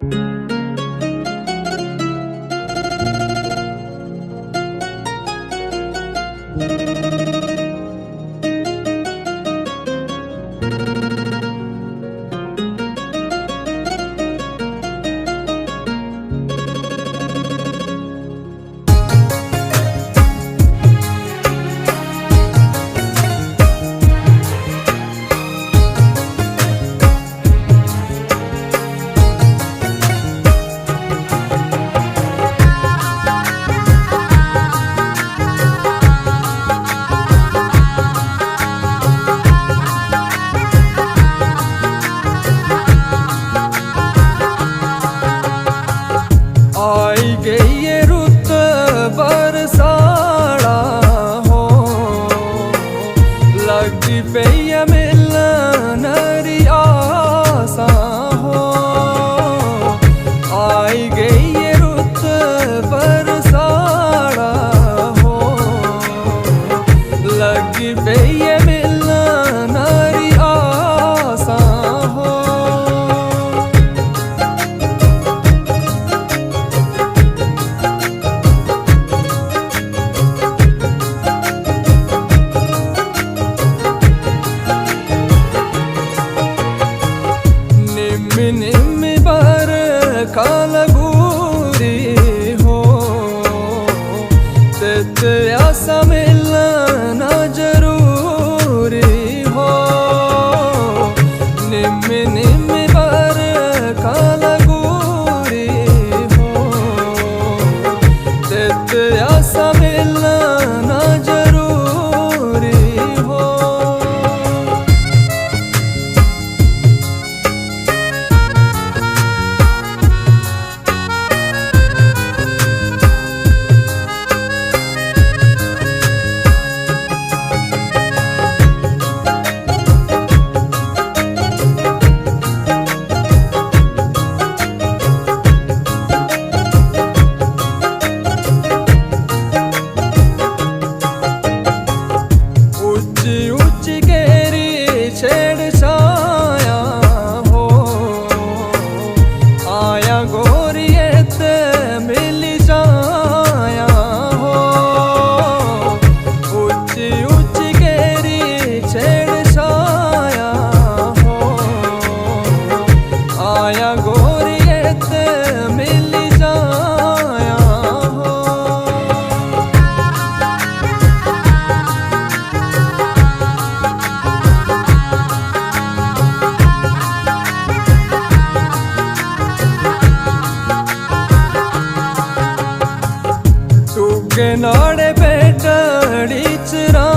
आई गई ये रुत बरसाड़ा हो, लगती पई है मिलन री आसा हो। आई गई ये रुत बरसाड़ा हो, लगती पई है मिलन री आसा हो। निम बर लगूरी हो, तित आसा मिलना जरूरी हो। निम बर लगूरी हो, तित आसा मिलना जरूरी हो। ऊंची गहरी छेड़ छाया हो, आया गोरियत मिल जाया हो। ऊंची गहरी छेड़ छाया हो, आया गोरियत मिल जाया हो। नाड़े बेटड़ी चरा